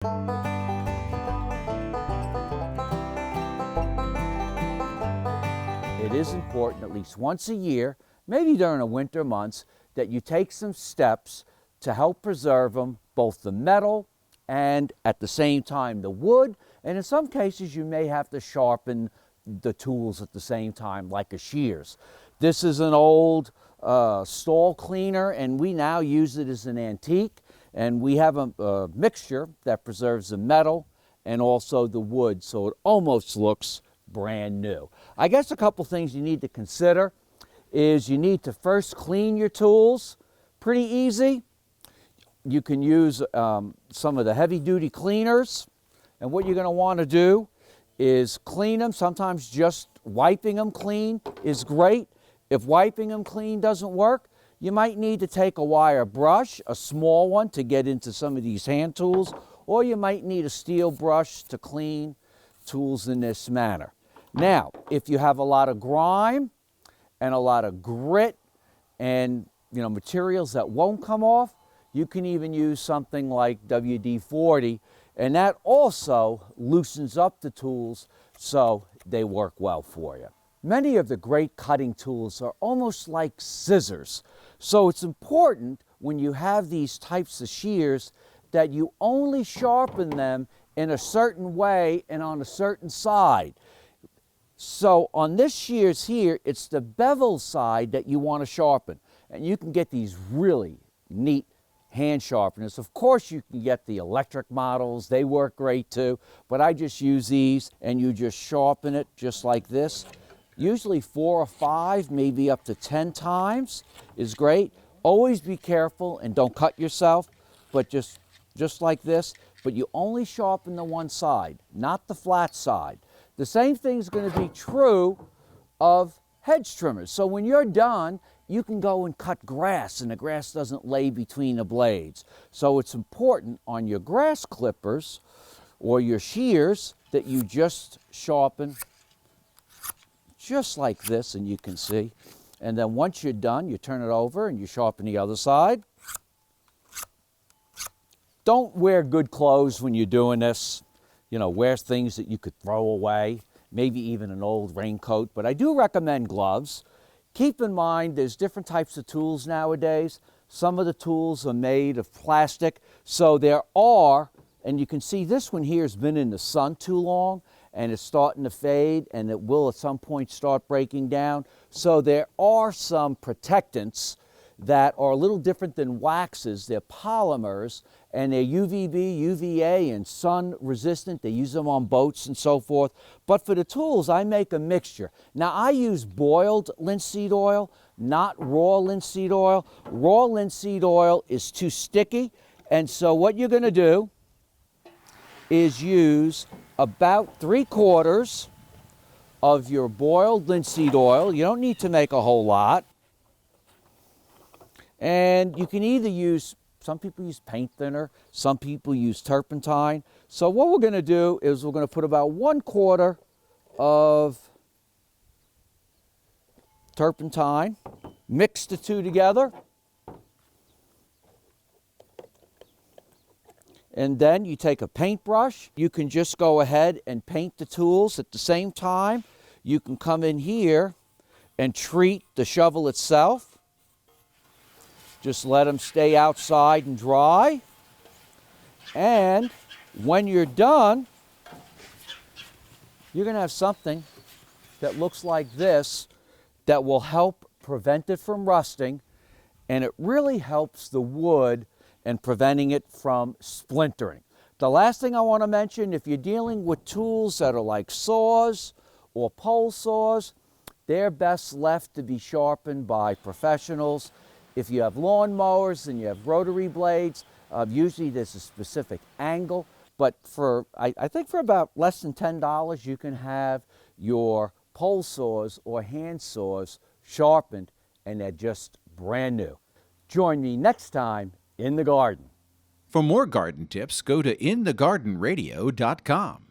It is important at least once a year, maybe during the winter months, that you take some steps to help preserve them, both the metal and at the same time the wood, and in some cases you may have to sharpen the tools at the same time, like a shears. This is an old stall cleaner, and we now use it as an antique, and we have a mixture that preserves the metal and also the wood, so it almost looks brand new. I guess a couple things you need to consider is you need to first clean your tools. Pretty easy. You can use some of the heavy-duty cleaners, and what you're going to want to do is clean them. Sometimes just wiping them clean is great. If wiping them clean doesn't work, you might need to take a wire brush, a small one, to get into some of these hand tools, or you might need a steel brush to clean tools in this manner. Now, if you have a lot of grime and a lot of grit and materials that won't come off, you can even use something like WD-40, and that also loosens up the tools so they work well for you. Many of the great cutting tools are almost like scissors, so it's important when you have these types of shears that you only sharpen them in a certain way and on a certain side. So on this shears here, it's the bevel side that you want to sharpen. And you can get these really neat hand sharpeners. Of course, you can get the electric models. They work great too. But I just use these, and you just sharpen it just like this. Usually 4 or 5, maybe up to 10 times is great. Always be careful and don't cut yourself, but just like this. But you only sharpen the one side, not the flat side. The same thing is going to be true of hedge trimmers. So when you're done, you can go and cut grass, and the grass doesn't lay between the blades. So it's important on your grass clippers or your shears that you just sharpen just like this, and you can see. And then once you're done, you turn it over and you sharpen the other side. Don't wear good clothes when you're doing this. Wear things that you could throw away, maybe even an old raincoat, but I do recommend gloves. Keep in mind there's different types of tools nowadays. Some of the tools are made of plastic, so there are, and you can see this one here has been in the sun too long, and it's starting to fade, and it will at some point start breaking down. So there are some protectants that are a little different than waxes. They're polymers, and they're UVB, UVA, and sun resistant. They use them on boats and so forth. But for the tools, I make a mixture. Now, I use boiled linseed oil, not raw linseed oil. Raw linseed oil is too sticky, and so what you're going to do is use about 3/4 of your boiled linseed oil. You don't need to make a whole lot. And you can either use, some people use paint thinner, some people use turpentine. So what we're going to do is we're going to put about 1/4 of turpentine, mix the two together, and then you take a paintbrush. You can just go ahead and paint the tools at the same time. You can come in here and treat the shovel itself. Just let them stay outside and dry. And when you're done, you're going to have something that looks like this that will help prevent it from rusting, and it really helps the wood and preventing it from splintering. The last thing I want to mention, if you're dealing with tools that are like saws or pole saws, they're best left to be sharpened by professionals. If you have lawn mowers and you have rotary blades, usually there's a specific angle, but I think for about less than $10, you can have your pole saws or hand saws sharpened, and they're just brand new. Join me next time in the garden. For more garden tips, go to inthegardenradio.com.